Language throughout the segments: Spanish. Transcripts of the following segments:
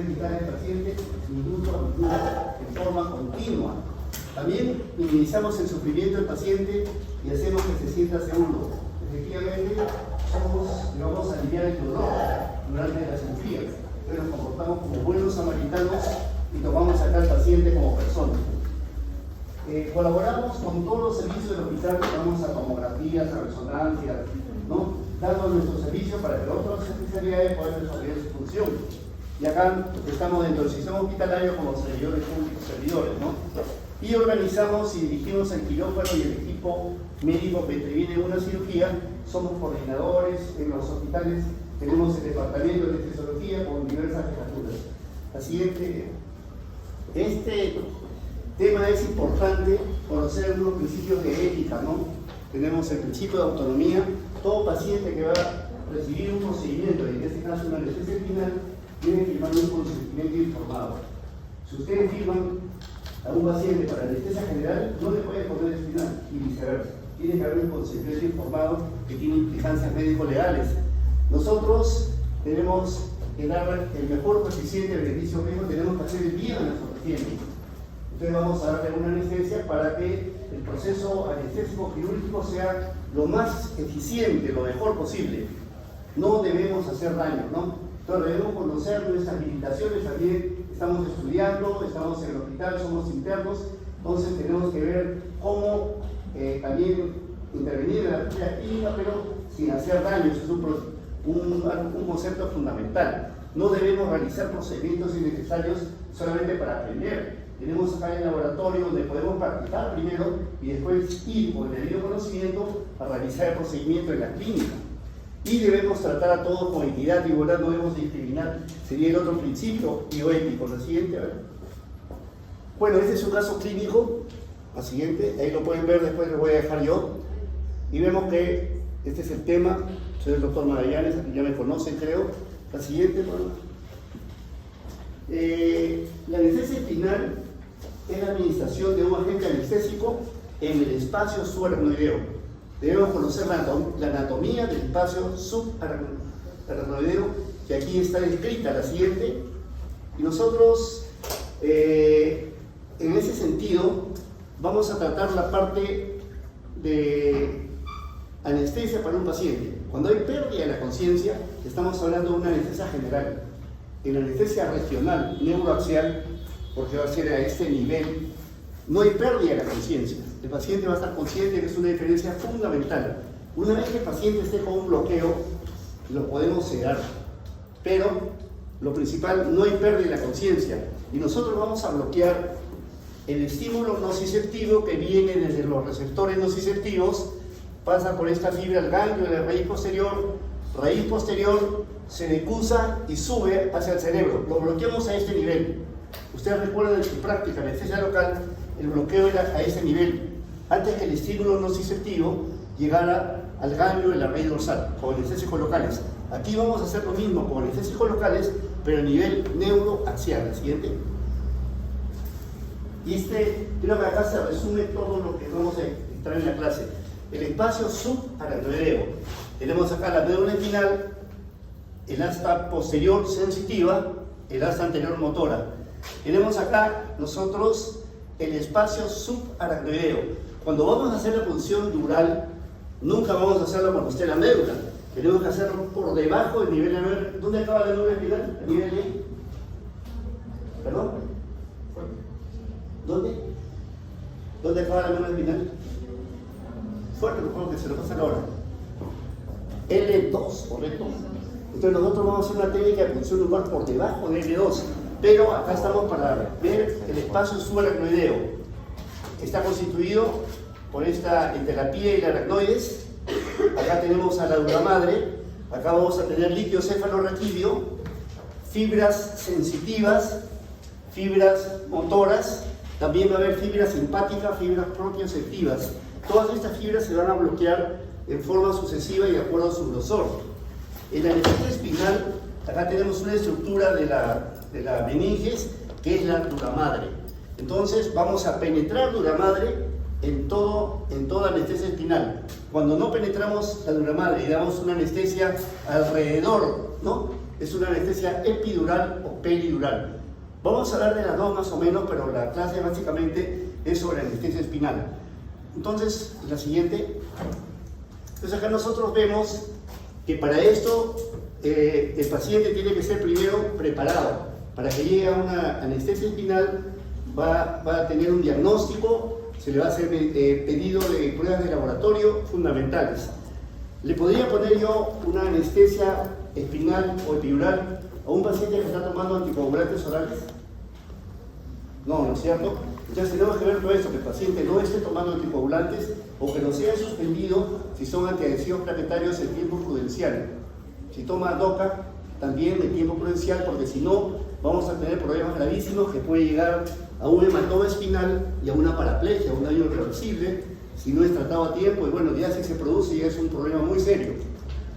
eficaz del paciente, minuto a minuto, en forma continua. También minimizamos el sufrimiento del paciente y hacemos que se sienta seguro. Efectivamente, vamos a aliviar el dolor durante la cirugía, pero nos comportamos como buenos samaritanos y tomamos acá al paciente como persona. Colaboramos con todos los servicios del hospital, vamos a tomografías, a resonancias, ¿no? Dando nuestro servicio para que las otras especialidades puedan desarrollar su función. Y acá estamos dentro del sistema hospitalario como servidores públicos, servidores, ¿no? Y organizamos y dirigimos el quirófano y el equipo médico que interviene en una cirugía. Somos coordinadores en los hospitales, tenemos el departamento de anestesiología con diversas jefaturas. Así es que este tema es importante conocer algunos principios de ética, ¿no? Tenemos el principio de autonomía. Todo paciente que va a recibir un procedimiento, en este caso una anestesia final, tiene que firmar un consentimiento informado. Si ustedes firman a un paciente para anestesia general, no le puede poner espinal y viceversa. Tiene que haber un consentimiento informado que tiene implicancias médico-legales. Nosotros tenemos que dar el mejor coeficiente de beneficio médico, tenemos que hacer el bien a nuestros pacientes. Entonces vamos a darle una anestesia para que el proceso anestésico quirúrgico sea lo más eficiente, lo mejor posible. No debemos hacer daño, ¿no? Entonces debemos conocer nuestras limitaciones también. Estamos estudiando, estamos en el hospital, somos internos, entonces tenemos que ver cómo también intervenir en la práctica clínica, pero sin hacer daño. Eso es un concepto fundamental. No debemos realizar procedimientos innecesarios solamente para aprender. Tenemos acá el laboratorio donde podemos practicar primero y después ir con el debido conocimiento a realizar el procedimiento en la clínica. Y debemos tratar a todos con equidad y igualdad, no debemos discriminar. Sería el otro principio bioético. La siguiente, a ver. Bueno, este es un caso clínico. La siguiente, ahí lo pueden ver, después les voy a dejar yo. Y vemos que este es el tema. Soy el doctor Magallanes, aquí ya me conocen, creo. La siguiente, bueno. La anestesia espinal es la administración de un agente anestésico en el espacio subaracnoideo. Debemos conocer la anatomía del espacio subaracnoideo, que aquí está descrita, la siguiente. Y nosotros, en ese sentido, vamos a tratar la parte de anestesia para un paciente. Cuando hay pérdida de la conciencia, estamos hablando de una anestesia general. En la anestesia regional, neuroaxial, porque va a ser a este nivel, no hay pérdida de la conciencia. El paciente va a estar consciente, que es una diferencia fundamental. Una vez que el paciente esté con un bloqueo, lo podemos sedar. Pero lo principal, no hay pérdida de la conciencia. Y nosotros vamos a bloquear el estímulo nociceptivo que viene desde los receptores nociceptivos, pasa por esta fibra al ganglio de la raíz posterior se decusa y sube hacia el cerebro. Lo bloqueamos a este nivel. Ustedes recuerdan en su práctica en anestesia local, el bloqueo era a ese nivel, antes que el estímulo nociceptivo llegara al ganglio de la raíz dorsal, con anestésicos locales. Aquí vamos a hacer lo mismo con anestésicos locales, pero a nivel neuroaxial. La siguiente. Y creo que acá se resume todo lo que vamos a entrar en la clase. El espacio subaracnoideo. Tenemos acá la médula espinal, el asta posterior sensitiva, el asta anterior motora. Tenemos acá nosotros el espacio subaracnoideo. Cuando vamos a hacer la punción dural, nunca vamos a hacerlo cuando esté la médula. Tenemos que hacerlo por debajo del nivel de la médula. ¿Dónde acaba la médula espinal? ¿A nivel de? ¿Perdón? ¿Dónde? ¿Dónde acaba la médula espinal? Fuerte, por que se lo pasa ahora. L2, correcto. Entonces nosotros vamos a hacer una técnica de punción lumbar por debajo de L2. Pero acá estamos para ver el espacio subaracnoideo. Está constituido por entre la pía y la aracnoides. Acá tenemos a la dura madre. Acá vamos a tener líquido cefalorraquídeo, fibras sensitivas, fibras motoras. También va a haber fibras simpáticas, fibras propioceptivas. Todas estas fibras se van a bloquear en forma sucesiva y de acuerdo a su grosor. En la anestesia espinal, acá tenemos una estructura de la meninges, que es la dura madre. Entonces vamos a penetrar dura madre en toda anestesia espinal. Cuando no penetramos la dura madre y damos una anestesia alrededor, ¿no? Es una anestesia epidural o peridural. Vamos a hablar de las dos más o menos, pero la clase básicamente es sobre anestesia espinal. Entonces, la siguiente. Entonces acá nosotros vemos que para esto el paciente tiene que ser primero preparado. Para que llegue a una anestesia espinal va a tener un diagnóstico, se le va a hacer pedido de pruebas de laboratorio fundamentales. ¿Le podría poner yo una anestesia espinal o epidural a un paciente que está tomando anticoagulantes orales? No, ¿no es cierto? Entonces tenemos que ver todo esto, que el paciente no esté tomando anticoagulantes o que los haya suspendido si son antiadhesivos plaquetarios en tiempo prudencial. Si toma DOCA, también en tiempo prudencial, porque si no, vamos a tener problemas gravísimos que puede llegar a un hematoma espinal y a una paraplegia, un daño irreversible, si no es tratado a tiempo, y bueno, ya si se produce ya es un problema muy serio.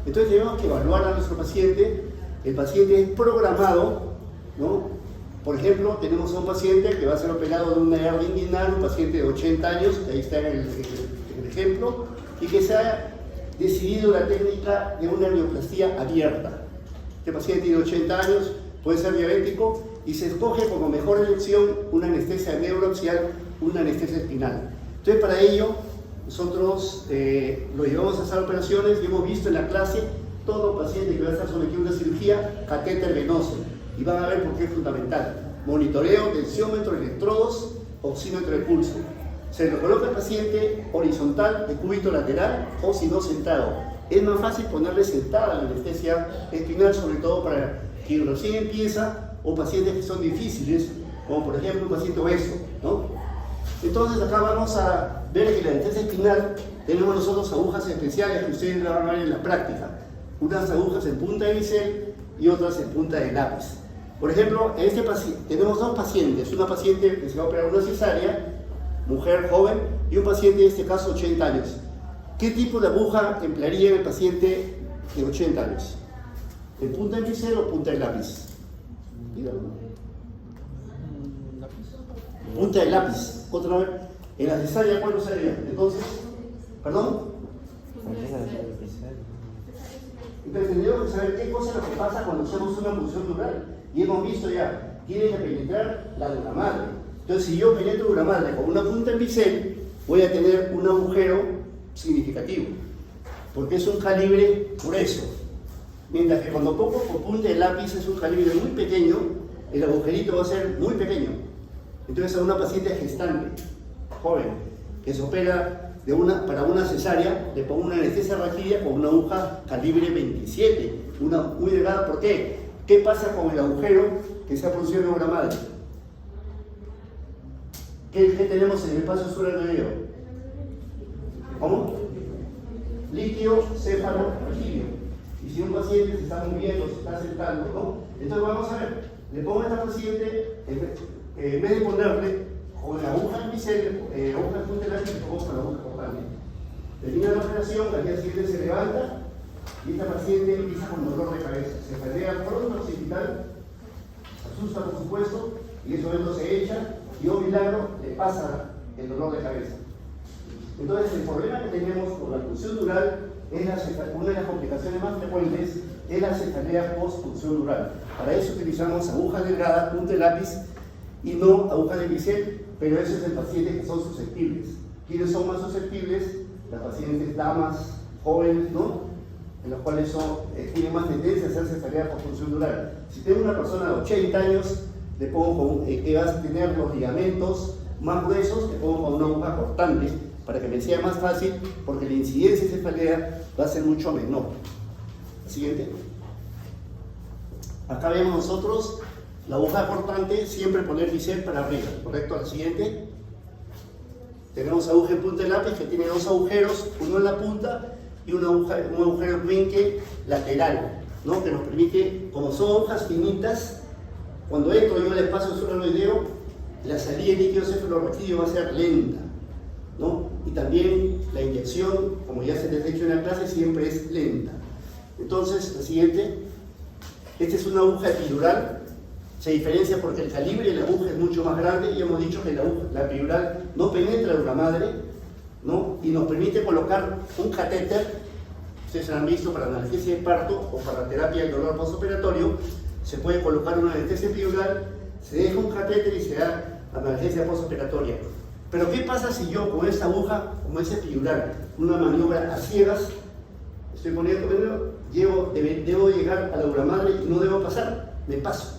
Entonces tenemos que evaluar a nuestro paciente. El paciente es programado, ¿no? Por ejemplo, tenemos a un paciente que va a ser operado de una hernia inguinal, un paciente de 80 años, ahí está en el ejemplo, y que se ha decidido la técnica de una hernioplastia abierta. Este paciente tiene 80 años, puede ser diabético, y se escoge como mejor elección una anestesia neuroaxial, una anestesia espinal. Entonces, para ello, nosotros lo llevamos a hacer operaciones y hemos visto en la clase todo paciente que va a estar sometido a una cirugía, catéter venoso. Y van a ver por qué es fundamental. Monitoreo, tensiómetro, electrodos, oxímetro de pulso. Se lo coloca al paciente horizontal, de cúbito lateral, o si no, sentado. Es más fácil ponerle sentada la anestesia espinal, sobre todo para quien recién empieza o pacientes que son difíciles, como por ejemplo un paciente obeso, ¿no? Entonces acá vamos a ver que la anestesia espinal tenemos nosotros agujas especiales que ustedes la van a ver en la práctica. Unas agujas en punta de bisel y otras en punta de lápiz. Por ejemplo, en este paciente tenemos dos pacientes, una paciente que se va a operar una cesárea, mujer joven, y un paciente, en este caso, 80 años. ¿Qué tipo de aguja emplearía en el paciente de 80 años? ¿En punta de bisel o punta de lápiz? Punta de lápiz. Otra vez. En la cesárea, ¿cuál sería? Entonces, ¿perdón? Entonces tendríamos que saber qué cosa es lo que pasa cuando hacemos una punción dural. Y hemos visto ya, tiene que penetrar la dura madre. Entonces, si yo penetro dura madre con una punta en bisel, voy a tener un agujero significativo, porque es un calibre grueso. Mientras que cuando pongo con punta de lápiz es un calibre muy pequeño, el agujerito va a ser muy pequeño. Entonces, a una paciente gestante, joven, que se opera para una cesárea, le pongo una anestesia raquídea con una aguja calibre 27, una muy delgada. ¿Por qué? ¿Qué pasa con el agujero que se ha producido en obra madre? ¿Qué tenemos en el espacio supranuclear? ¿Cómo? Líquido cefalorraquídeo. Y si un paciente se está moviendo, se está sentando, ¿no? Entonces vamos a ver, le pongo a esta paciente, en vez de ponerle con la aguja en bisel, aguja en punta de lápiz, le pongo con la aguja cortante. Termina la operación, al día siguiente se levanta y esta paciente empieza con dolor de cabeza. Se pelea pronto al hospital, se asusta por supuesto, y en ese momento se echa y un milagro le pasa el dolor de cabeza. Entonces el problema que tenemos con la punción dural es una de las complicaciones más frecuentes es la cefalea post-punción dural. Para eso utilizamos agujas delgadas, punta de lápiz y no agujas de bisel, pero eso es en pacientes que son susceptibles. ¿Quiénes son más susceptibles? Las pacientes damas, jóvenes, ¿no? En los cuales tienen más tendencia a hacer cefalea post-punción dural. Si tengo una persona de 80 años, le pongo que vas a tener los ligamentos más gruesos, le pongo con una aguja cortante para que me sea más fácil, porque la incidencia de cefalea va a ser mucho menor. Siguiente. Acá vemos nosotros la aguja cortante, siempre poner bisel para arriba, ¿correcto? La siguiente. Tenemos aguja en punta de lápiz que tiene dos agujeros, uno en la punta y un agujero en rinque lateral, ¿no? Que nos permite, como son agujas finitas, cuando entro yo al espacio supranoideo, la salida de líquido cefalorraquídeo va a ser lenta, ¿no? Y también la inyección, como ya se les ha dicho en la clase, siempre es lenta. Entonces, la siguiente. Esta es una aguja epidural. Se diferencia porque el calibre de la aguja es mucho más grande y hemos dicho que la epidural no penetra la dura madre, ¿no? Y nos permite colocar un catéter. Ustedes han visto para analgesia de parto o para terapia del dolor postoperatorio, se puede colocar una anestesia epidural, se deja un catéter y se da analgesia postoperatoria. Pero ¿qué pasa si yo con esta aguja, como es epidural, una maniobra a ciegas, estoy poniendo, debo llegar a la dura madre y no debo pasar? Me paso.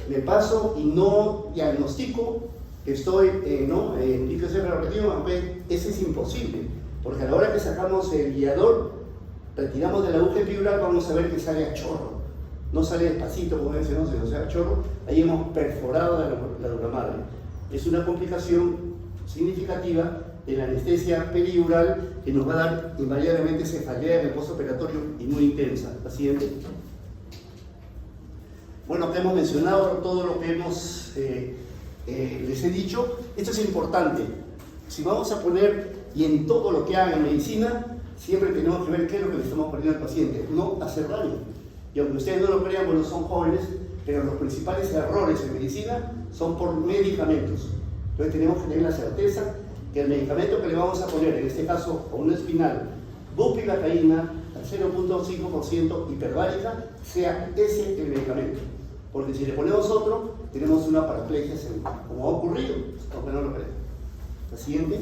Me paso y no diagnostico que estoy en pico cefalorraquídeo, aunque ese es imposible. Porque a la hora que sacamos el guiador, retiramos de la aguja epidural, vamos a ver que sale a chorro. No sale despacito, como decimos, sino sale a chorro. Ahí hemos perforado la dura madre. Es una complicación significativa de la anestesia peridural que nos va a dar invariablemente cefalea en el postoperatorio y muy intensa. La siguiente. Bueno, que hemos mencionado todo lo que les he dicho. Esto es importante. Si vamos a poner, y en todo lo que haga en medicina, siempre tenemos que ver qué es lo que le estamos poniendo al paciente, no hacer daño. Y aunque ustedes no lo crean, bueno, son jóvenes, pero los principales errores en medicina son por medicamentos. Entonces tenemos que tener la certeza que el medicamento que le vamos a poner, en este caso con una espinal, bupivacaína, al 0.5% hiperbárica, sea ese el medicamento. Porque si le ponemos otro, tenemos una paraplegia segura, como ha ocurrido, aunque no lo crean. La siguiente.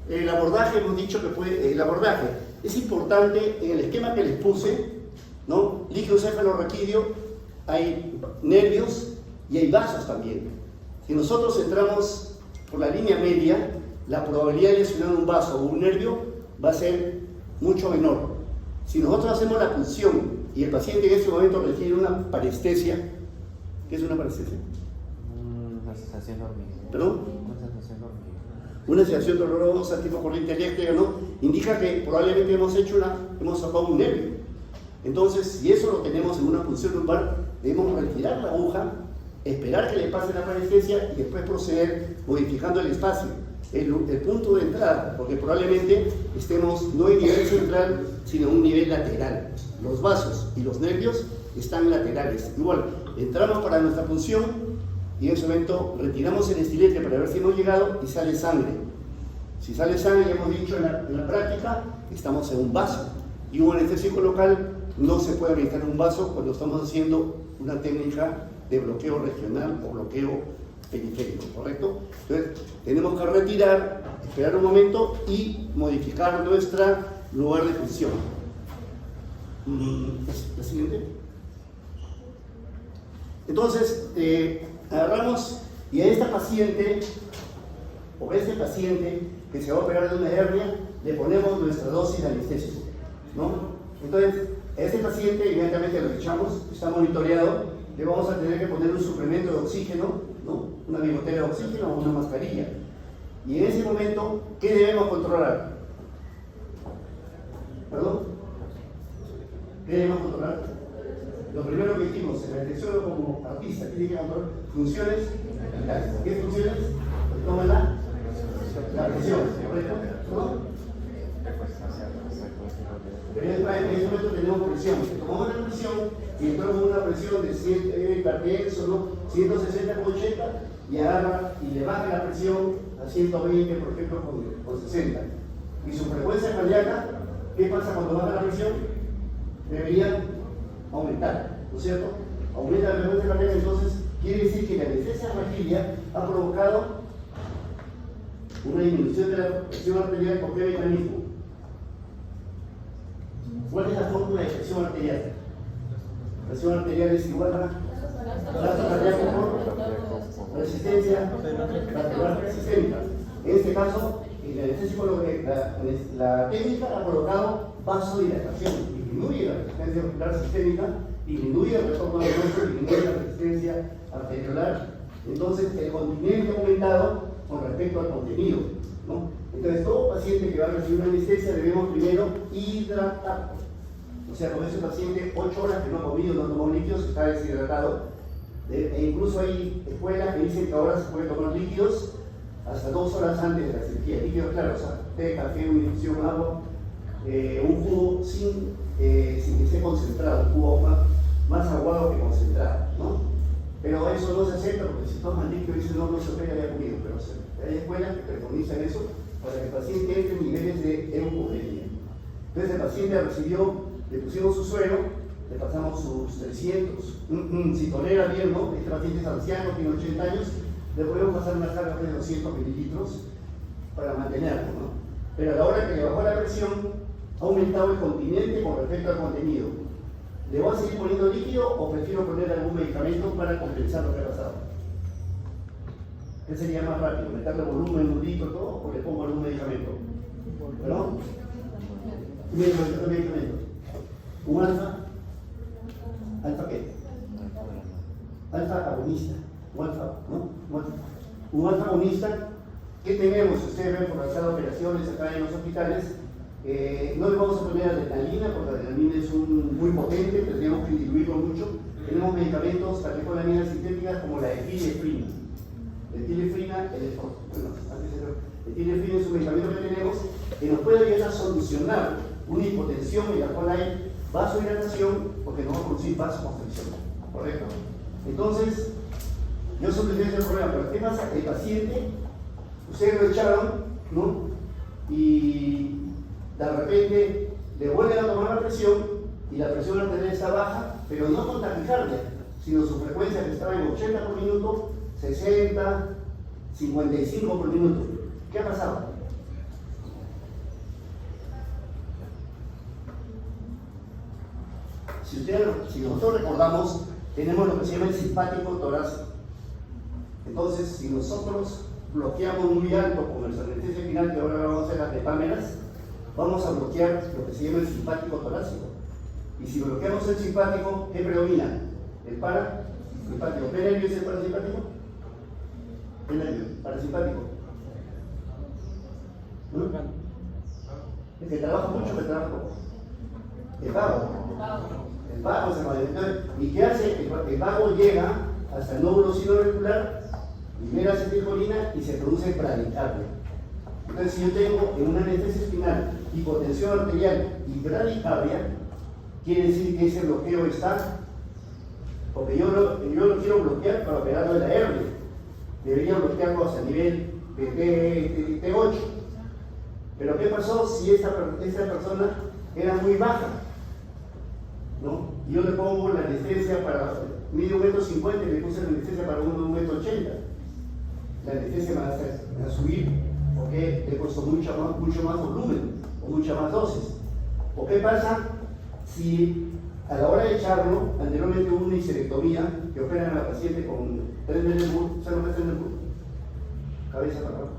El abordaje, hemos dicho que el abordaje es importante en el esquema que les puse, ¿no? Líquido cefalorraquídeo, hay nervios y hay vasos también. Si nosotros entramos por la línea media, la probabilidad de lesionar un vaso o un nervio va a ser mucho menor. Si nosotros hacemos la punción y el paciente en este momento requiere una parestesia, ¿qué es una parestesia? Una sensación hormiga. ¿Perdón? Una sensación hormiga. Una sensación dolorosa, tipo corriente eléctrica, ¿no? Indica que probablemente hemos sacado un nervio. Entonces, si eso lo tenemos en una punción lumbar, debemos retirar la aguja, esperar que le pase la parestesia y después proceder modificando el espacio, el punto de entrada, porque probablemente estemos no en nivel central, sino en un nivel lateral. Los vasos y los nervios están laterales. Igual, entramos para nuestra punción y en ese momento retiramos el estilete para ver si hemos llegado y sale sangre. Si sale sangre, ya hemos dicho en la práctica, estamos en un vaso. Y un anestésico local no se puede habilitar un vaso cuando estamos haciendo una técnica de bloqueo regional o bloqueo periférico, ¿correcto? Entonces, tenemos que retirar, esperar un momento y modificar nuestro lugar de función. ¿La siguiente? Entonces, agarramos y a esta paciente o a este paciente que se va a operar de una hernia le ponemos nuestra dosis de anestésico, ¿no? Entonces, a este paciente inmediatamente lo echamos, está monitoreado, le vamos a tener que poner un suplemento de oxígeno, ¿no? Una bigotera de oxígeno o una mascarilla. Y en ese momento, ¿qué debemos controlar? ¿Perdón? ¿Qué debemos controlar? Lo primero que dijimos, el anestesiólogo como artista tiene que controlar funciones vitales. ¿Qué funciones? Toma la presión, ¿correcto? ¿No? Pero en este momento tenemos presión. Tomamos la presión y entramos una presión de 100 hipertenso, ¿no? 160/80 y agarra y le baja la presión a 120, por ejemplo, con 60. Y su frecuencia cardíaca, ¿qué pasa cuando baja la presión? Debería aumentar, ¿no es cierto? Aumenta la frecuencia cardíaca, entonces quiere decir que la anestesia raquídea ha provocado una disminución de la presión arterial. ¿Por qué mecanismo? ¿Cuál es la fórmula de presión arterial? La presión arterial es igual a gasto cardíaco por resistencia lateral sistémica. En este caso, el anestésico, la técnica ha provocado vasodilatación, disminuye la resistencia muscular sistémica, disminuye el retorno de hueso, disminuye la resistencia arteriolar. Entonces, el continente ha aumentado con respecto al contenido, ¿no? Entonces, todo paciente que va a recibir una anestesia debemos primero hidratar. O sea, con ese paciente 8 horas que no ha comido, no ha tomado líquidos, está deshidratado. E incluso hay escuelas que dicen que ahora se puede tomar líquidos hasta 2 horas antes de la cirugía. Líquidos, claro, o sea, té, café, una infusión, agua, un jugo sin que esté concentrado, un jugo más aguado que concentrado, ¿no? Pero eso no se acepta porque si toman líquido y dicen no se opera, había comido, pero hay escuelas que preconizan eso para que el paciente entre en niveles de eucogemia. Entonces el paciente recibió, le pusimos su suero, le pasamos sus 300, si tolera bien, ¿no? Este paciente es anciano, tiene 80 años, le podemos pasar una carga de 200 mililitros para mantenerlo, ¿no? Pero a la hora que le bajó la presión, ha aumentado el continente con respecto al contenido. ¿Le voy a seguir poniendo líquido o prefiero poner algún medicamento para compensar lo que ha pasado? ¿Qué sería más rápido? ¿Meterle volumen, un litro, todo? ¿O le pongo algún medicamento? ¿Perdón? ¿Qué medicamento? ¿Un alfa? ¿Alfa qué? Alfa agonista. ¿Un alfa? ¿No? ¿Un alfa agonista? ¿Qué tenemos? Ustedes ven por la sala de operaciones acá en los hospitales. No le vamos a poner adrenalina porque la adrenalina es muy potente, tendríamos que diluirlo mucho. Tenemos medicamentos, catecolaminas sintéticas como la epinefrina. La epinefrina es un medicamento que tenemos que nos puede ayudar a solucionar una hipotensión en la cual hay vasodilatación porque no va a producir vasoconstricción. ¿Correcto? Entonces, yo solucioné ese problema, pero ¿qué pasa? El paciente, ustedes lo echaron, ¿no? Y de repente le vuelven a tomar la presión y la presión arterial está baja, pero no con taquicardia, sino su frecuencia que estaba en 80 por minuto, 60, 55 por minuto. ¿Qué ha pasado? Si nosotros recordamos, tenemos lo que se llama el simpático torácico. Entonces, si nosotros bloqueamos muy alto con el anestesia final, que ahora vamos a hacer las depámeras, vamos a bloquear lo que se llama el simpático torácico. Y si bloqueamos el simpático, ¿qué predomina? El parasimpático. ¿Qué nervio es el parasimpático? ¿Qué nervio? Parasimpático. ¿No? ¿El que trabaja mucho o que trabaja poco? El vago. El vago se llama. ¿Y qué hace? El vago llega hasta el nódulo sinoauricular, libera acetilcolina y se produce bradicardia. Entonces, si yo tengo en una anestesia espinal hipotensión arterial y bradicardia, quiere decir que ese bloqueo está, porque yo lo quiero bloquear para operarlo de la hernia. Debería bloquearlo hasta el nivel de T8. Pero ¿qué pasó si esta persona era muy baja? ¿No? Y yo le pongo la anestesia para medio 1,50 m y le puse la anestesia para 1,80 m. La anestesia me va a subir porque le costó mucho más volumen o mucha más dosis. ¿O qué pasa si a la hora de echarlo, anteriormente hubo una histerectomía que operan a la paciente con 3 Trendelenburg? ¿Saben lo que es Trendelenburg? Cabeza para abajo,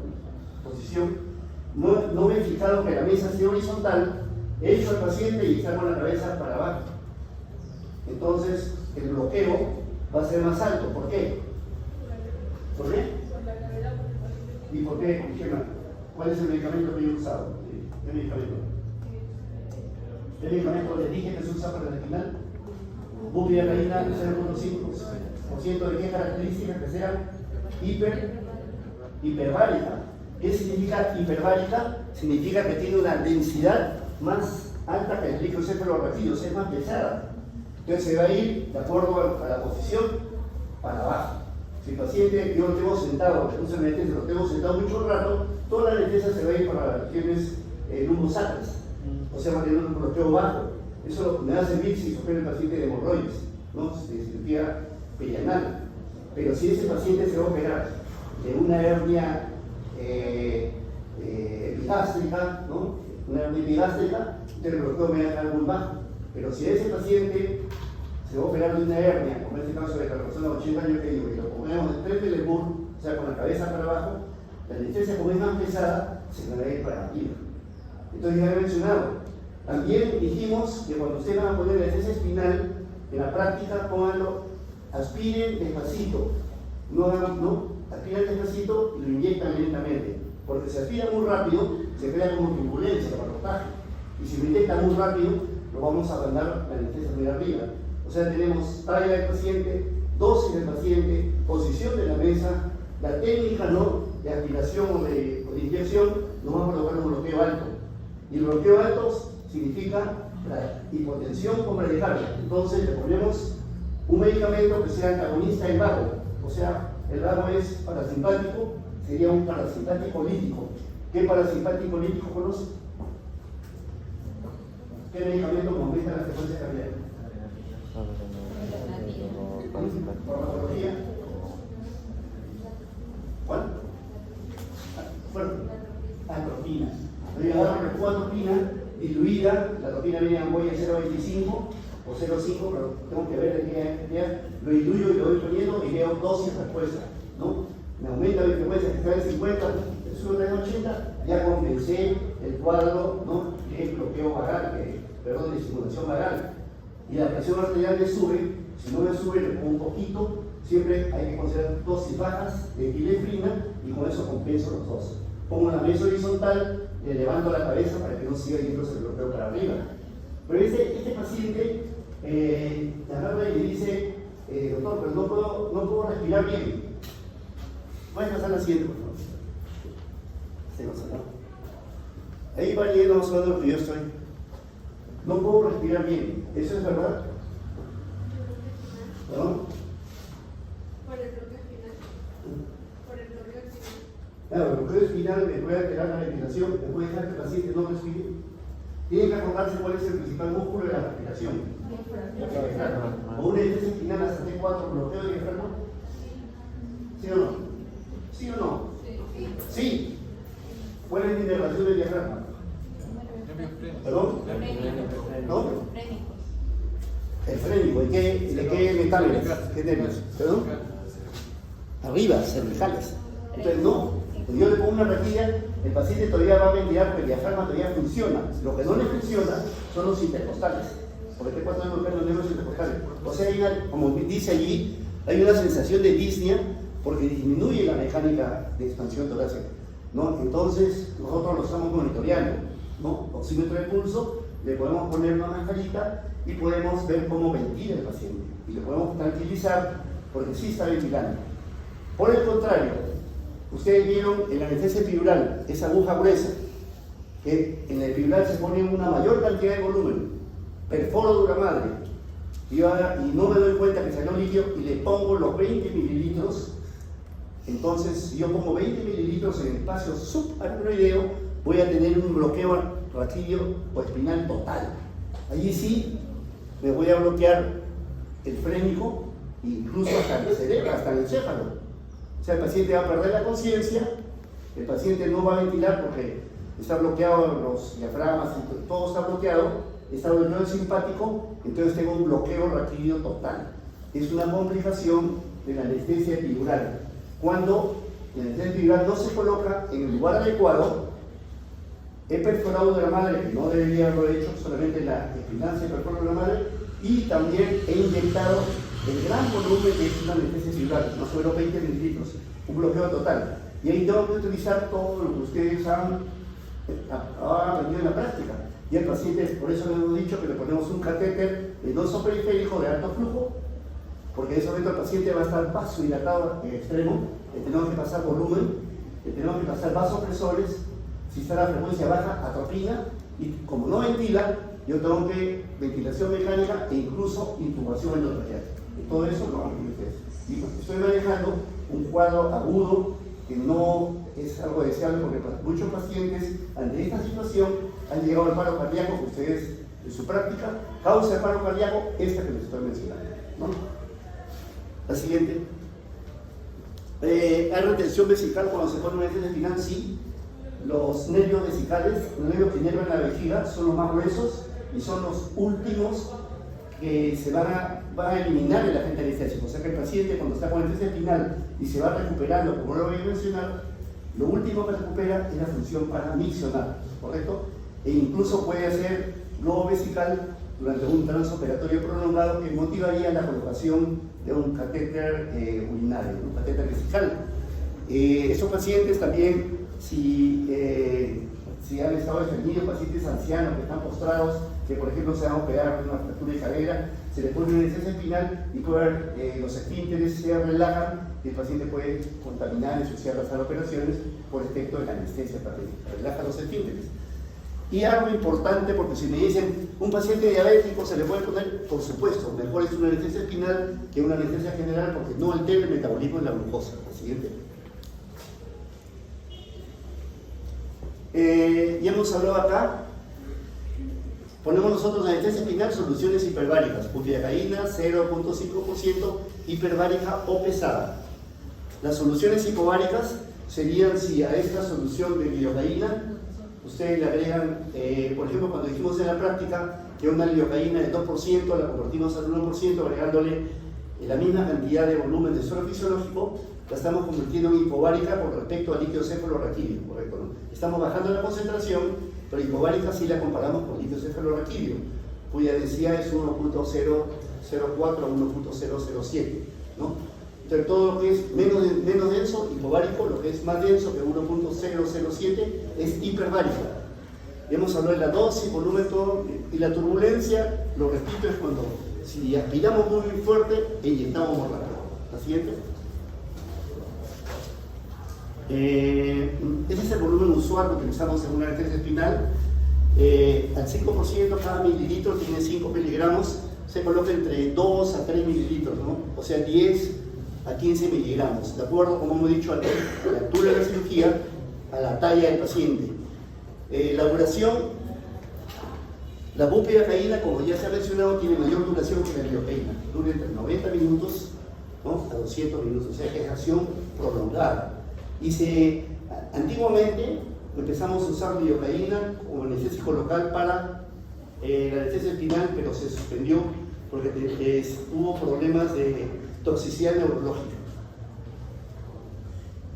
posición. No me he fijado que la mesa esté horizontal, he hecho al paciente y está con la cabeza para abajo. Entonces, el bloqueo va a ser más alto. ¿Por qué? ¿Por qué? ¿Y por qué? Gemma? ¿Cuál es el medicamento que yo he usado? ¿Qué medicamento? ¿Qué medicamento les dije que se usa para el espinal? Bupivacaína 0,5%. ¿De qué características? Que sea hiperbárica. ¿Qué significa hiperbárica? Significa que tiene una densidad más alta que el líquido cefalorraquídeo, es más pesada. Entonces se va a ir de acuerdo a la posición para abajo. Si el paciente, yo lo tengo sentado, lo tengo sentado mucho rato, toda la anestesia se va a ir para las regiones lumbosacras, o sea, manteniendo un bloqueo bajo. Eso me va a servir si sufre el paciente de hemorroides, ¿no? De cirugía perianal. Pero si ese paciente se va a operar de una hernia epigástrica, ¿no? Una hernia epigástrica, entonces el bloqueo me va a dejar muy bajo. Pero si ese paciente se va a operar de una hernia, como en este caso de la persona de 80 años que digo, y lo ponemos de Trendelenburg, o sea, con la cabeza para abajo, la anestesia, como es más pesada, se me va a ir para arriba. Entonces ya he mencionado. También dijimos que cuando ustedes van a poner la anestesia espinal, en la práctica pónganlo, aspiren despacito, aspiran despacito y lo inyectan lentamente, porque si aspiran muy rápido, se crea como turbulencia, barrotaje, y si lo inyectan muy rápido, lo vamos a mandar la anestesia muy arriba. O sea, tenemos talla del paciente, dosis del paciente, posición de la mesa, la técnica, ¿no?, de aspiración o de inyección, nos va a provocar un bloqueo alto. Y el bloqueo alto significa la hipotensión con bradicardia. Entonces le ponemos un medicamento que sea antagonista del vago, o sea, el ramo es parasimpático, sería un parasimpático lítico. ¿Qué parasimpático lítico conoce? ¿Qué medicamento aumenta la frecuencia cardíaca? ¿Farmacología? ¿Cuál? Fuerte. Atropina. Voy a dar una atropina diluida, la atropina viene en ampolla 0.25 o 0.5, pero tengo que ver de qué día, lo diluyo y lo voy poniendo y veo dosis respuesta, ¿no? Me aumenta mi frecuencia, que está en 50, sube en 80, ya compensé el cuadro, ¿no? Que es bloqueo vagal, perdón, de estimulación vagal. Y la presión arterial me sube, si no me sube le pongo un poquito, siempre hay que considerar dosis bajas de epinefrina y con eso compenso los dos. Pongo la mesa horizontal, le levanto la cabeza para que no siga yéndose el bloqueo para arriba. Pero este paciente, la agarra y le dice, doctor, pero no puedo respirar bien. Puedes pasar la siguiente, por favor. Se nos acaba. Ahí va leyendo más o menos lo que yo estoy. No puedo respirar bien. ¿Eso es verdad? ¿Perdón? Por el bloqueo espinal. Por el bloqueo espinal. Claro, el bloqueo espinal me puede alterar la ventilación, me puede dejar que el paciente no respire. Tienen que acordarse cuál es el principal músculo de la respiración. O una anestesia espinal hasta T4, bloqueo de diafragma. ¿Sí o no? ¿Sí o no? Sí. ¿Cuál es la inervación del diafragma? ¿Perdón? ¿No? El frénico. ¿De qué metales? ¿Qué nervios? ¿Perdón? Arriba, cervicales. Entonces no. Cuando yo le pongo una rejilla, el paciente todavía va a ventilar porque el diafragma todavía funciona. Lo que no le funciona son los intercostales. Porque te cuento de bloquear los nervios intercostales. O sea, hay una, como dice allí, hay una sensación de disnea porque disminuye la mecánica de expansión torácica, ¿no? Entonces, nosotros lo estamos monitoreando, ¿no? Oxímetro de pulso, le podemos poner una mascarita y podemos ver cómo ventila el paciente. Y le podemos tranquilizar porque sí está ventilando. Por el contrario, ustedes vieron en la anestesia epidural, esa aguja gruesa, que en la epidural se pone una mayor cantidad de volumen, perforo dura madre, y no me doy cuenta que salió líquido y le pongo los 20 mililitros. Entonces, si yo pongo 20 mililitros en el espacio subaracnoideo, voy a tener un bloqueo raquídeo o espinal total. Allí sí me voy a bloquear el frénico, incluso hasta el cerebro, hasta el encéfalo. O sea, el paciente va a perder la conciencia, el paciente no va a ventilar porque está bloqueado los diafragmas, todo está bloqueado, está bloqueado el simpático, entonces tengo un bloqueo raquídeo total. Es una complicación de la anestesia epidural. Cuando la anestesia epidural no se coloca en el lugar adecuado, he perforado de la madre, que no debería haberlo hecho, solamente la espinancia perforo de la madre, y también he inyectado el gran volumen que es una anestesia epidural, no solo 20 mililitros, un bloqueo total. Y ahí tengo que utilizar todo lo que ustedes han aprendido en la práctica. Y el paciente, por eso le hemos dicho que le ponemos un catéter venoso periférico de alto flujo, porque en ese momento el paciente va a estar vasodilatado en extremo, le tenemos que pasar volumen, le tenemos que pasar vasopresores, si está la frecuencia baja, atropina, y como no ventila, yo tengo que ventilación mecánica e incluso intubación endotraqueal. Y todo eso lo hago ustedes. Y estoy manejando un cuadro agudo que no es algo deseable porque muchos pacientes ante esta situación han llegado al paro cardíaco, que ustedes en su práctica causa el paro cardíaco esta que les estoy mencionando, ¿no? La siguiente. ¿Hay retención vesical cuando se pone una anestesia espinal? Sí. Los nervios vesicales, los nervios que inervan la vejiga, son los más gruesos y son los últimos que se van a eliminar el agente anestésico. O sea que el paciente, cuando está con anestesia espinal y se va recuperando, como lo voy a mencionar, lo último que recupera es la función paramiccional, ¿correcto? E incluso puede hacer globo vesical durante un transoperatorio prolongado que motivaría la colocación de un catéter urinario, un catéter vesical. Esos pacientes también, si han estado defendidos, pacientes ancianos que están postrados, que por ejemplo se van a operar una fractura de cadera, se le pone una anestesia espinal y los esfínteres se relajan y el paciente puede contaminar, ensuciar las operaciones por efecto de la anestesia patética. Relaja los esfínteres. Y algo importante, porque si me dicen, un paciente diabético se le puede poner, por supuesto, mejor es una anestesia espinal que una anestesia general porque no altera el metabolismo de la glucosa. Siguiente. Ya hemos hablado acá, ponemos nosotros en anestesia espinal soluciones hiperbáricas, bupivacaína 0.5%, hiperbárica o pesada. Las soluciones hipobáricas serían si a esta solución de lidocaína ustedes le agregan, por ejemplo, cuando dijimos en la práctica que una lidocaína de 2% la convertimos al 1%, agregándole la misma cantidad de volumen de suero fisiológico, la estamos convirtiendo en hipobárica con respecto al líquido cefalorraquídeo, ¿correcto? ¿No? Estamos bajando la concentración, pero hipobárica sí la comparamos con líquido cefalorraquídeo, cuya densidad es 1.004 a 1.007, ¿no? Entonces todo lo que es menos denso, hipobárico, lo que es más denso que 1.007 es hiperbárico. Hemos hablado de la dosis, volumen, todo, y la turbulencia, lo repito, es cuando si aspiramos muy fuerte e inyectamos muy rápido. ¿La siguiente? Ese es el volumen usual que utilizamos en una anestesia espinal. Al 5% cada mililitro tiene 5 miligramos, se coloca entre 2 a 3 mililitros, ¿no? O sea, 10 a 15 miligramos, de acuerdo, como hemos dicho, a la altura de la cirugía, a la talla del paciente. La duración, la bupivacaína, como ya se ha mencionado, tiene mayor duración que la lidocaína, dura entre 90 minutos, ¿no?, a 200 minutos, o sea que es acción prolongada. Y antiguamente empezamos a usar lidocaína como anestésico local para la anestesia espinal, pero se suspendió porque hubo problemas de toxicidad neurológica.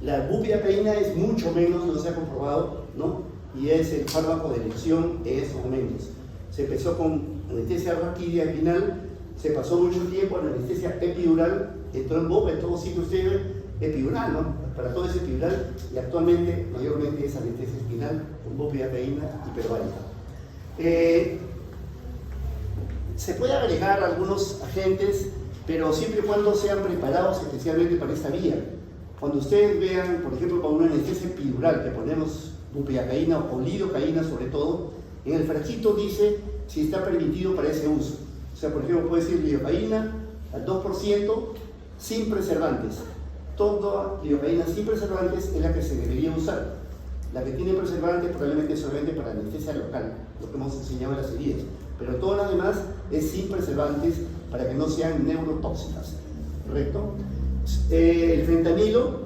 La bupivacaína es mucho menos, no se ha comprobado, ¿no? Y es el fármaco de elección en estos momentos. Se empezó con anestesia raquídea espinal, se pasó mucho tiempo a la anestesia epidural, entró en boca en todos sitios ustedes, epidural, ¿no? Para todo es epidural, y actualmente mayormente es anestesia espinal con bupivacaína hiperbárica. Se puede agregar algunos agentes, pero siempre y cuando sean preparados especialmente para esta vía. Cuando ustedes vean, por ejemplo, con una anestesia epidural que ponemos bupivacaína o lidocaína sobre todo, en el frasquito dice si está permitido para ese uso. O sea, por ejemplo, puede decir lidocaína al 2% sin preservantes. Toda lidocaína sin preservantes es la que se debería usar. La que tiene preservantes probablemente es solamente para anestesia local, lo que hemos enseñado en las heridas. Pero todas las demás es sin preservantes para que no sean neurotóxicas, ¿correcto? El fentanilo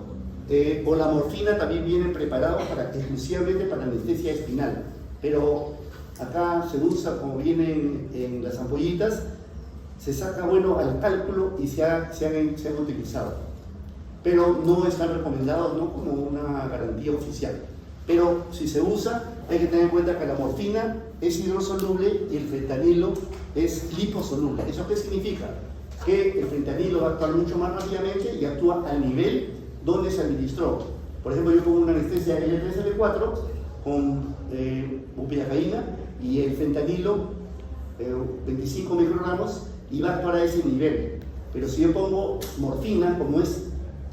o la morfina también vienen preparados exclusivamente para anestesia espinal, pero acá se usa como vienen en las ampollitas, se saca bueno al cálculo y se han utilizado, pero no están recomendados, no como una garantía oficial. Pero si se usa, hay que tener en cuenta que la morfina es hidrosoluble y el fentanilo es liposoluble. ¿Eso qué significa? Que el fentanilo va a actuar mucho más rápidamente y actúa al nivel donde se administró. Por ejemplo, yo pongo una anestesia L3-L4 con bupivacaína y el fentanilo 25 microgramos y va a actuar a ese nivel. Pero si yo pongo morfina, como es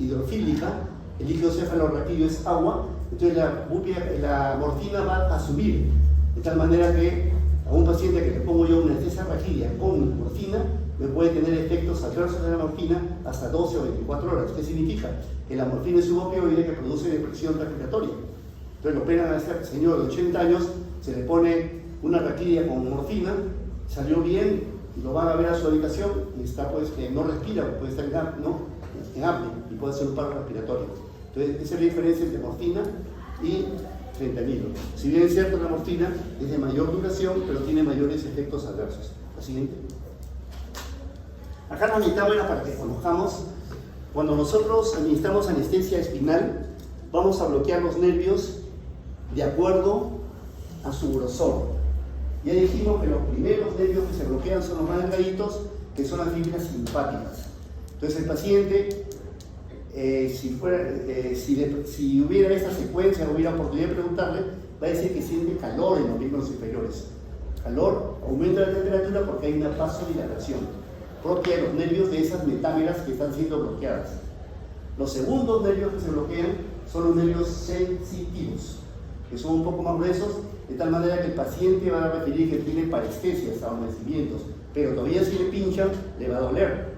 hidrofílica, el líquido cefalorraquídeo es agua, entonces la morfina va a subir, de tal manera que a un paciente que le pongo yo una anestesia raquídea con morfina, me puede tener efectos adversos de la morfina hasta 12 o 24 horas. ¿Qué significa? Que la morfina es un opioide que produce depresión respiratoria. Entonces lo operan a este señor de 80 años, se le pone una raquídea con morfina, salió bien, lo van a ver a su habitación y está pues que no respira, puede estar en apnea y puede ser un paro respiratorio. Entonces esa es la diferencia entre morfina y fentanilo. Si bien es cierto, la morfina es de mayor duración, pero tiene mayores efectos adversos. La siguiente. Acá la mitad era para que conozcamos, cuando nosotros administramos anestesia espinal, vamos a bloquear los nervios de acuerdo a su grosor. Ya dijimos que los primeros nervios que se bloquean son los más delgaditos, que son las fibras simpáticas. Entonces el paciente, si hubiera esta secuencia, hubiera oportunidad de preguntarle, va a decir que siente calor en los miembros inferiores. Calor, aumenta la temperatura porque hay una vasodilatación propia de los nervios de esas metámeras que están siendo bloqueadas. Los segundos nervios que se bloquean son los nervios sensitivos, que son un poco más gruesos de tal manera que el paciente va a referir que tiene parestesias, adormecimientos, pero todavía si le pinchan, le va a doler.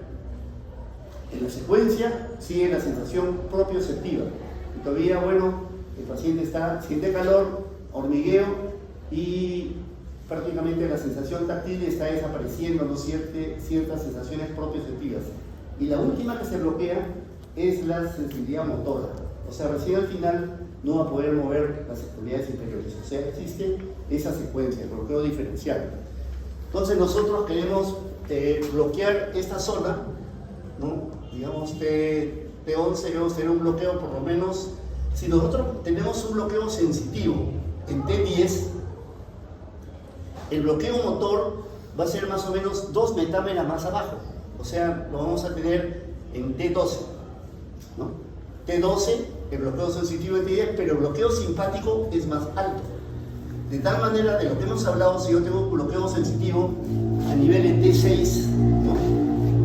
En la secuencia sigue la sensación propioceptiva. Y todavía, bueno, el paciente siente calor, hormigueo y prácticamente la sensación táctil está desapareciendo, ¿no? Ciertas sensaciones propioceptivas. Y la última que se bloquea es la sensibilidad motora. O sea, recién al final no va a poder mover las extremidades inferiores. O sea, existe esa secuencia, el bloqueo diferencial. Entonces nosotros queremos bloquear esta zona, ¿no? Digamos T11, queremos tener un bloqueo por lo menos, si nosotros tenemos un bloqueo sensitivo en T10, el bloqueo motor va a ser más o menos 2 metámeras más abajo, o sea, lo vamos a tener en T12, ¿no? T12, el bloqueo sensitivo en T10, pero el bloqueo simpático es más alto. De tal manera, de lo que hemos hablado, si yo tengo un bloqueo sensitivo a nivel de T6, ¿no?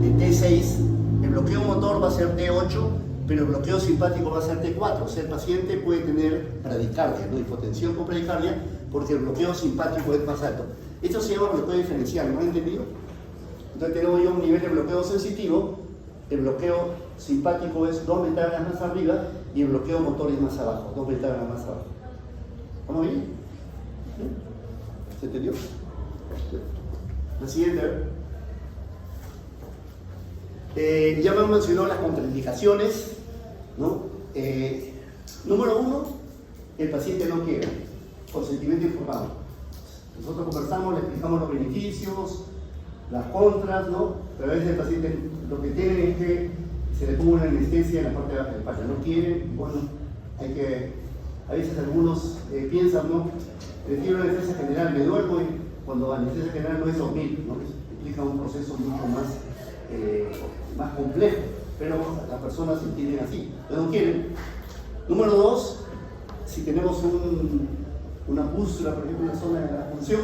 En T6, el bloqueo motor va a ser T8, pero el bloqueo simpático va a ser T4. O sea, el paciente puede tener bradicardia, ¿no? Hipotensión con bradicardia, porque el bloqueo simpático es más alto. Esto se llama bloqueo diferencial, ¿no han entendido? Entonces tengo yo un nivel de bloqueo sensitivo, el bloqueo simpático es 2 metámeras más arriba y el bloqueo motor es más abajo, 2 metámeras más abajo. ¿Vamos bien? ¿Se entendió? La siguiente. Ya me mencionó las contraindicaciones, ¿no? Número 1, el paciente no quiere, consentimiento informado. Nosotros conversamos, le explicamos los beneficios, las contras, ¿no? Pero a veces el paciente lo que tiene es que se le ponga una anestesia en la parte de abajo del pata. No quiere, bueno, a veces algunos piensan, ¿no? Prefiero una anestesia general, me duermo cuando anestesia general no es dormir, ¿no? Implica un proceso mucho más complejo, pero las personas se entienden así, pero no quieren. Número 2, si tenemos una pústula, por ejemplo, en la zona de la función,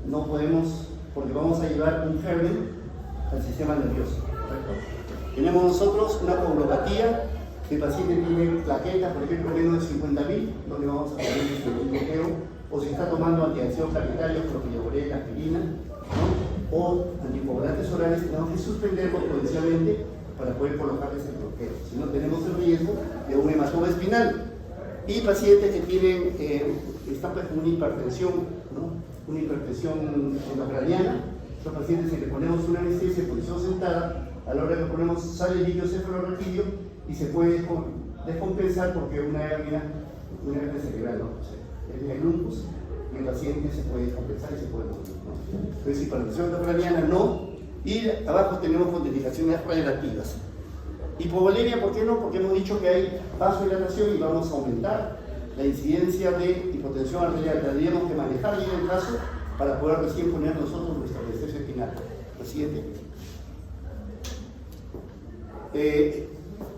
no podemos, porque vamos a llevar un germen al sistema nervioso, ¿correcto? Tenemos nosotros una coagulopatía, si el paciente tiene plaquetas, por ejemplo, menos de 50.000, no le vamos a poner un bloqueo, o si está tomando antiacción planetarios, propioborel, aspirina, ¿no? O anticoagulantes orales, tenemos que suspenderlos potencialmente para poder colocarles el bloqueo. Si no, tenemos el riesgo de un hematoma espinal. Y pacientes que tienen están con una hipertensión, ¿no? Una hipertensión endocraniana, los pacientes, si le ponemos una anestesia en posición sentada, a la hora que ponemos sale el líquido cefalorraquídeo y se puede descompensar porque una hernia cerebral, ¿no? O sea, el lupus, y el paciente se puede descompensar y se puede morir, ¿no? Entonces, hipertensión endocraniana no, y abajo tenemos contraindicaciones relativas. Hipovolemia, ¿por qué no? Porque hemos dicho que hay vasodilatación y vamos a aumentar la incidencia de hipotensión arterial. Tendríamos que manejar bien el caso para poder recién poner nosotros nuestra anestesia espinal. Lo siguiente.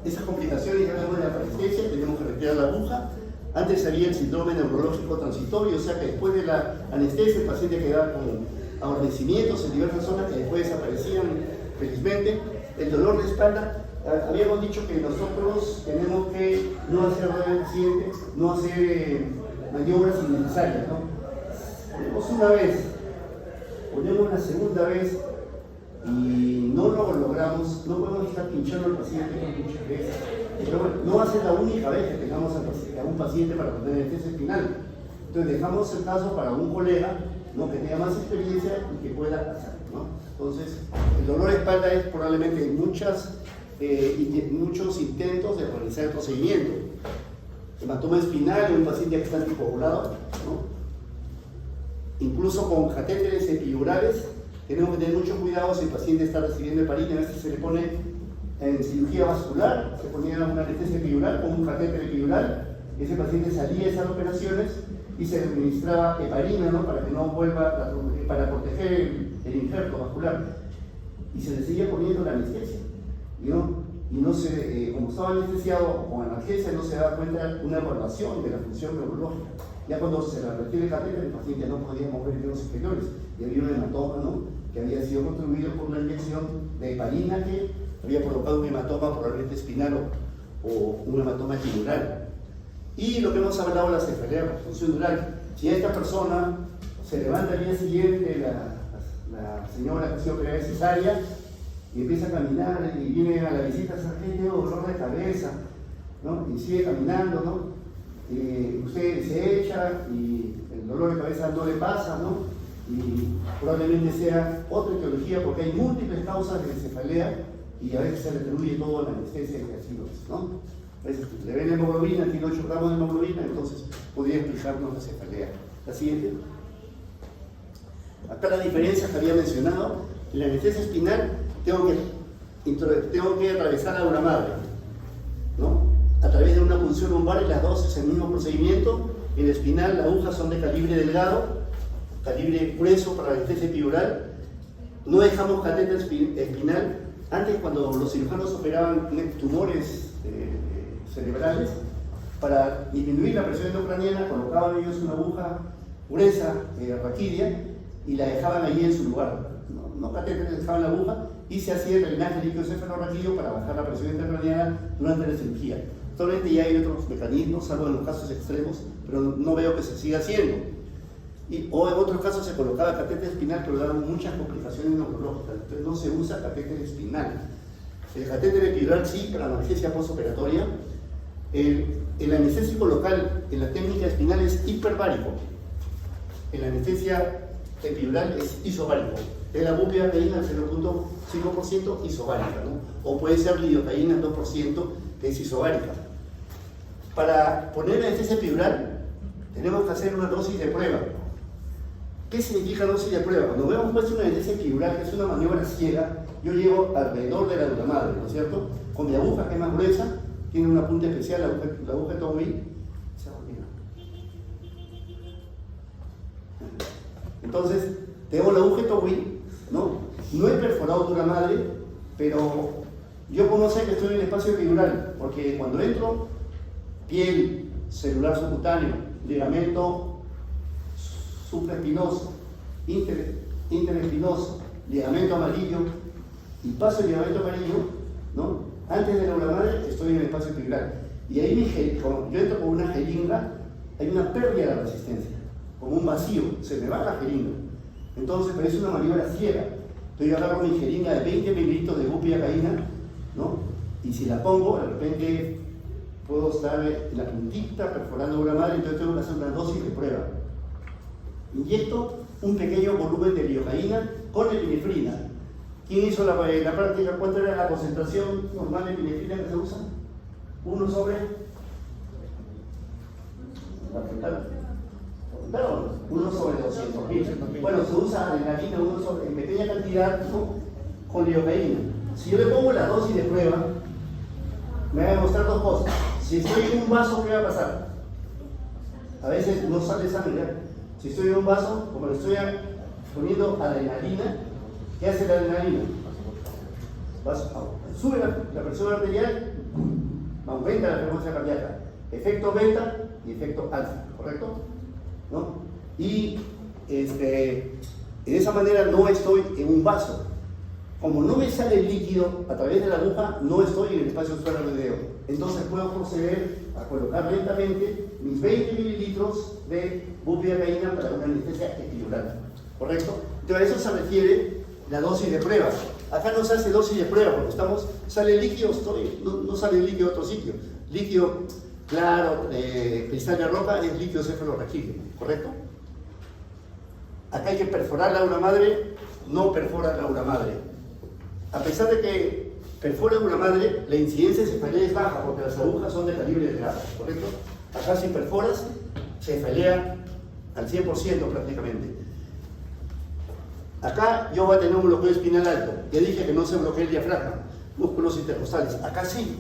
Esas complicaciones, ya hablamos de la parestesia, tenemos que retirar la aguja. Antes había el síndrome neurológico transitorio, o sea que después de la anestesia el paciente quedaba con adormecimientos en diversas zonas que después desaparecían felizmente. El dolor de espalda, habíamos dicho que nosotros tenemos que no hacer pacientes, no hacer maniobras innecesarias, ¿no? Ponemos una vez, ponemos la segunda vez y no lo logramos, no podemos estar pinchando al paciente muchas veces. Pero bueno, no va a ser la única vez que tengamos a un paciente para poner anestesia espinal. Entonces dejamos el caso para un colega, ¿no? Que tenga más experiencia y que pueda hacer, ¿no? Entonces, el dolor de espalda es probablemente muchos intentos de realizar el procedimiento. Hematoma espinal en un paciente que está anticoagulado, ¿no? Incluso con catéteres epidurales, tenemos que tener mucho cuidado si el paciente está recibiendo heparina. A veces se le pone en cirugía vascular, se ponía una anestesia epidural con un catéter epidural, ese paciente salía de esas operaciones y se administraba heparina, ¿no? Para que no vuelva, para proteger el injerto vascular, y se le seguía poniendo la anestesia, ¿no? Y no se, como estaba anestesiado con analgesia, no se daba cuenta de una evaluación de la función neurológica. Ya cuando se le retira el catéter, el paciente no podía mover los inferiores y había un hematoma, ¿no? Que había sido contribuido por una inyección de heparina que había provocado un hematoma probablemente espinal o un hematoma epidural. Y lo que hemos hablado, la cefalea, la función dural. Si esta persona se levanta al día siguiente, la señora que ha sido operada de cesárea, y empieza a caminar y viene a la visita, tengo dolor de cabeza, ¿no? Y sigue caminando, ¿no? Usted se echa y el dolor de cabeza no le pasa, ¿no? Y probablemente sea otra etiología porque hay múltiples causas de cefalea y a veces se le atribuye todo a la anestesia de ácidos, ¿no? A veces le ven hemoglobina, tiene 8 gramos de hemoglobina, entonces podría explicarnos la cefalea. La siguiente. Acá la diferencia que había mencionado, en la anestesia espinal tengo que atravesar la aura madre, ¿no? A través de una punción lumbar y las dos es el mismo procedimiento. En la espinal las agujas son de calibre delgado, calibre grueso para la anestesia epidural. No dejamos catéter espinal. Antes, cuando los cirujanos operaban tumores cerebrales, para disminuir la presión endocraniana, colocaban ellos una aguja gruesa raquídea y la dejaban allí en su lugar. No catéter, dejaban la aguja y se hacía el drenaje líquido cefalorraquídeo para bajar la presión intracraniana durante la cirugía. Actualmente ya hay otros mecanismos, salvo en los casos extremos, pero no veo que se siga haciendo. O en otros casos se colocaba catéter espinal, pero daban muchas complicaciones neurológicas, entonces no se usa catéter espinal. El catéter epidural sí, para la anestesia postoperatoria. El anestésico local en la técnica espinal es hiperbárico. En la anestesia epidural es isobárico. Es la bupivacaína al 0.5% isobárica, ¿no? O puede ser lidocaína al 2%, que es isobárica. Para poner la anestesia epidural tenemos que hacer una dosis de prueba. ¿Qué significa dosis de prueba? Cuando vemos puesto una anestesia epidural, que es una maniobra ciega, yo llego alrededor de la aura madre, ¿no es cierto? Con mi aguja, que es más gruesa, tiene una punta especial, la aguja de Tomei. Entonces, tengo la aguja de Tomei, ¿no? No he perforado dura madre, pero yo como sé que estoy en el espacio epidural, porque cuando entro, piel, celular subcutáneo, ligamento supraespinoso, interespinoso, ligamento amarillo y paso el ligamento amarillo, ¿no? Antes de la aura madre estoy en el espacio epidural. Y ahí cuando yo entro con una jeringa, hay una pérdida de la resistencia, como un vacío, se me va la jeringa. Entonces, pero es una maniobra ciega. Entonces yo agarro mi jeringa de 20 mililitros de bupivacaína, ¿no? Y si la pongo, de repente puedo estar en la puntita perforando aura madre, entonces tengo que hacer una dosis de prueba. Inyecto un pequeño volumen de lidocaína con epinefrina. ¿Quién hizo la práctica? ¿Cuánto era la concentración normal de epinefrina que se usa? 1 sobre... Claro, 1 sobre 200.000. Bueno, se usa adrenalina en pequeña cantidad, ¿no? Con lidocaína. Si yo le pongo la dosis de prueba, me va a demostrar dos cosas. Si estoy en un vaso, ¿qué va a pasar? A veces no sale sangre. Si estoy en un vaso, como le estoy poniendo adrenalina, ¿qué hace la adrenalina? Sube la presión arterial, aumenta la frecuencia cardíaca. Efecto beta y efecto alfa, ¿correcto? ¿No? Y de esa manera no estoy en un vaso. Como no me sale el líquido a través de la aguja, no estoy en el espacio suelo del dedo. Entonces puedo proceder a colocar lentamente mis 20 mililitros de bupivacaína para una anestesia epidural. ¿Correcto? Entonces a eso se refiere la dosis de prueba. Acá no se hace dosis de prueba porque sale líquido, no sale líquido de otro sitio. Líquido claro, cristal de roca es líquido cefalorraquídeo. ¿Correcto? Acá hay que perforar la aura madre, no perfora la aura madre. A pesar de que perfora una madre, la incidencia de cefalea es baja porque las agujas son de calibre delgado, ¿correcto? Acá si perforas, cefalea al 100% prácticamente. Acá yo voy a tener un bloqueo espinal alto. Ya dije que no se bloquea el diafragma, músculos intercostales. Acá sí,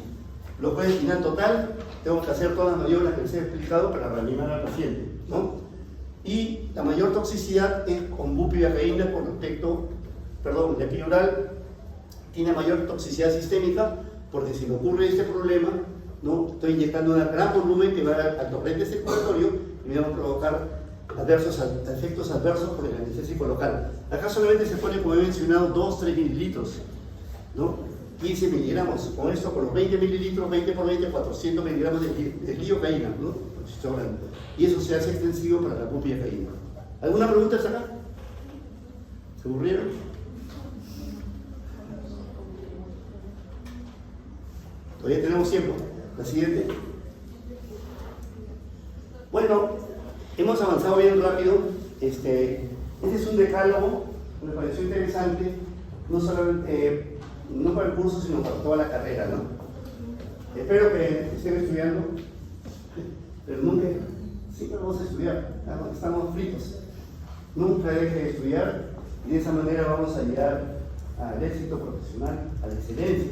bloqueo espinal total, tengo que hacer todas las maniobras que les he explicado para reanimar al paciente, ¿no? Y la mayor toxicidad es con bupivacaína con respecto, la epidural tiene mayor toxicidad sistémica porque si me ocurre este problema, ¿no? Estoy inyectando un gran volumen que va al torrente circulatorio y me va a provocar efectos adversos por el anestésico local. Acá solamente se pone, como he mencionado, 2-3 mililitros, ¿no? 15 miligramos. Con esto, con los 20 mililitros, 20 por 20, 400 miligramos de lidocaína, ¿no? Y eso se hace extensivo para la bupivacaína. ¿Alguna pregunta hasta acá? ¿Se aburrieron? Todavía tenemos tiempo. La siguiente. Bueno, hemos avanzado bien rápido. Este es un decálogo, me pareció interesante, no solamente no para el curso, sino para toda la carrera, ¿no? Espero que estén estudiando, pero nunca, siempre vamos a estudiar, estamos fritos. Nunca deje de estudiar y de esa manera vamos a llegar al éxito profesional, a la excelencia.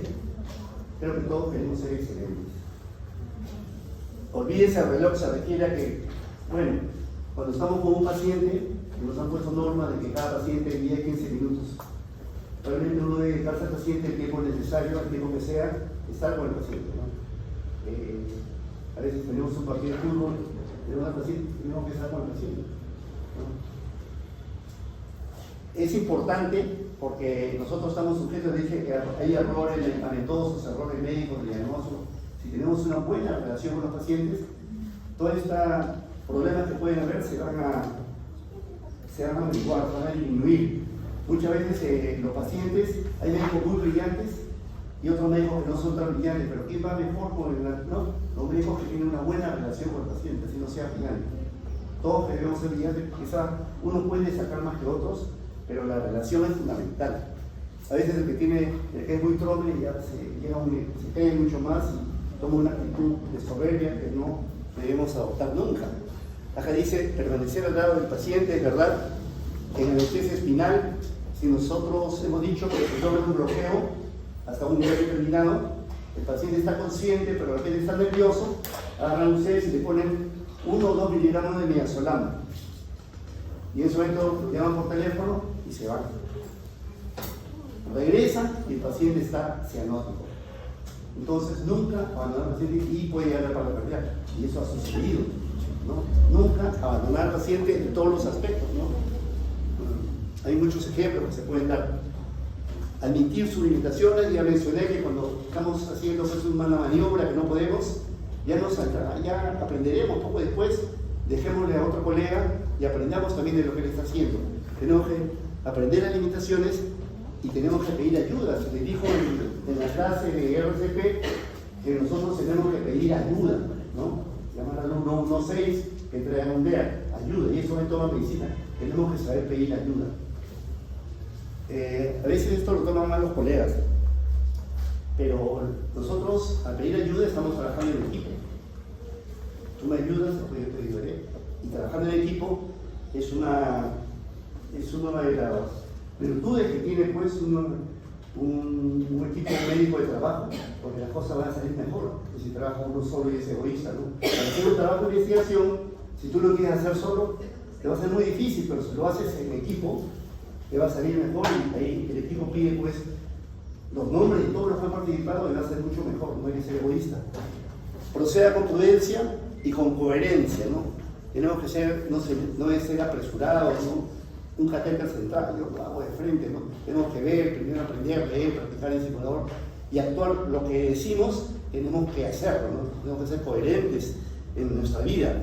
Creo que todos queremos ser excelentes. Olvídese el reloj, se requiere a que, bueno, cuando estamos con un paciente, nos han puesto normas de que cada paciente 10, 15 minutos. Realmente uno debe dedicarse al paciente el tiempo necesario, el tiempo que sea, estar con el paciente, ¿no? A veces tenemos un partido de fútbol, tenemos al paciente, tenemos que estar con el paciente, ¿no? Es importante porque nosotros estamos sujetos, dije que hay errores medicamentosos, errores médicos, de diagnóstico. Si tenemos una buena relación con los pacientes, todos estos problemas que pueden haber se van a averiguar, se van a disminuir. Muchas veces los pacientes, hay médicos muy brillantes y otros médicos que no son tan brillantes, pero ¿quién va mejor con el, no? Los médicos que tienen una buena relación con el paciente, así no sea brillante. Todos debemos ser brillantes, quizá uno puede sacar más que otros, pero la relación es fundamental. A veces el que es muy troble ya se cree mucho más y toma una actitud de soberbia que no debemos adoptar nunca. Acá dice permanecer al lado del paciente, es verdad. En anestesia espinal, si nosotros hemos dicho que se logra un bloqueo hasta un nivel determinado, el paciente está consciente, pero de repente está nervioso, agarran ustedes y le ponen 1 o 2 miligramos de midazolam. Y en ese momento lo llaman por teléfono y se van. Regresan y el paciente está cianótico. Entonces nunca abandonar al paciente y puede llegar a paro cardíaco. Y eso ha sucedido, ¿no? Nunca abandonar al paciente en todos los aspectos, ¿no? Hay muchos ejemplos que se pueden dar. Admitir sus limitaciones, ya mencioné que cuando estamos haciendo pues, una maniobra que no podemos, ya aprenderemos poco después, dejémosle a otro colega y aprendamos también de lo que él está haciendo. Tenemos que aprender las limitaciones y tenemos que pedir ayuda. Se les dijo en la clase de RCP que nosotros tenemos que pedir ayuda, ¿no? Llamar al 116 que traigan un DEA, ayuda, y eso en toda medicina. Tenemos que saber pedir ayuda. A veces esto lo toman mal los colegas, pero nosotros al pedir ayuda estamos trabajando en equipo. Tú me ayudas, yo te ayudaré. Y trabajando en equipo es una de las virtudes que tiene pues un equipo médico de trabajo, porque las cosas van a salir mejor que si trabaja uno solo y es egoísta, ¿no? Para hacer un trabajo de investigación, si tú lo quieres hacer solo, te va a ser muy difícil, pero si lo haces en equipo, te va a salir mejor y ahí el equipo pide pues los nombres de todos los que han participado y va a ser mucho mejor, no hay que ser egoísta. Proceda con prudencia y con coherencia, ¿no? Tenemos que ser, no debe ser apresurados, ¿no? Un catéter central, yo lo hago de frente, ¿no? Tenemos que ver, primero aprender, leer, practicar en simulador y actuar lo que decimos, tenemos que hacerlo, ¿no? Tenemos que ser coherentes en nuestra vida.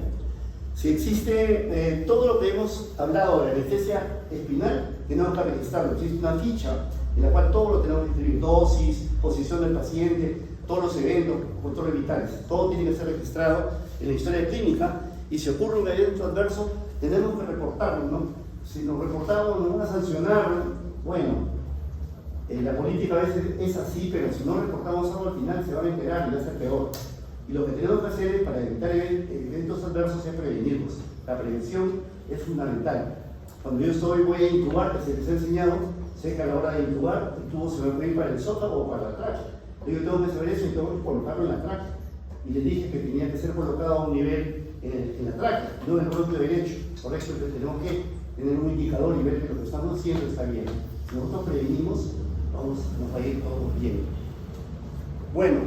Si existe todo lo que hemos hablado de la anestesia espinal, tenemos que registrarlo. Existe una ficha en la cual todo lo tenemos que escribir: dosis, posición del paciente, todos los eventos, controles vitales. Todo tiene que ser registrado en la historia clínica y si ocurre un evento adverso, tenemos que reportarlo, ¿no? Si nos reportamos, nos van a sancionar. Bueno, la política a veces es así, pero si no reportamos algo al final se va a enterar y va a ser peor. Y lo que tenemos que hacer es, para evitar eventos adversos, es prevenirlos. La prevención es fundamental. Cuando yo voy a intubar, que se les ha enseñado, sé que a la hora de intubar, el tubo se va a ir para el esófago o para la tráquea. Yo tengo que saber eso y tengo que colocarlo en la tráquea. Y les dije que tenía que ser colocado a un nivel en la tráquea, no en el bronquio derecho. Por eso tenemos que tener un indicador y ver que lo que estamos haciendo está bien. Si nosotros prevenimos, nos va a ir todo bien. Bueno,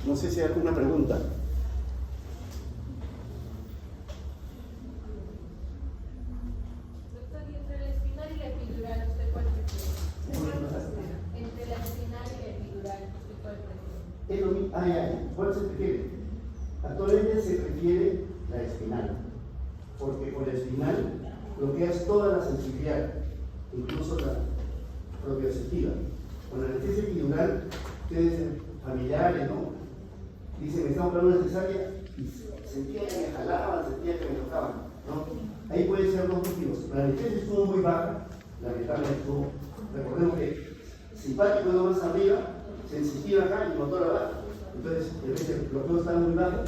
no sé si hay alguna pregunta. Doctor, ¿y entre la espinal y la epidural usted cuál prefiere? Entre la espinal y la epidural, Es lo mismo. ¿Cuál se prefiere? Actualmente se prefiere la espinal, porque con la espinal bloqueas toda la sensibilidad, incluso la propioceptiva. Con la anestesia epidural, ustedes familiares, ¿no? Dicen, me estamos operando una cesárea y sentía que me jalaban, sentía que me tocaban, ¿no? Ahí pueden ser dos motivos. La anestesia estuvo muy baja, lamentablemente estuvo, recordemos que simpático no más arriba, sensitiva acá y motor abajo. Entonces, el bloqueo está muy bajo.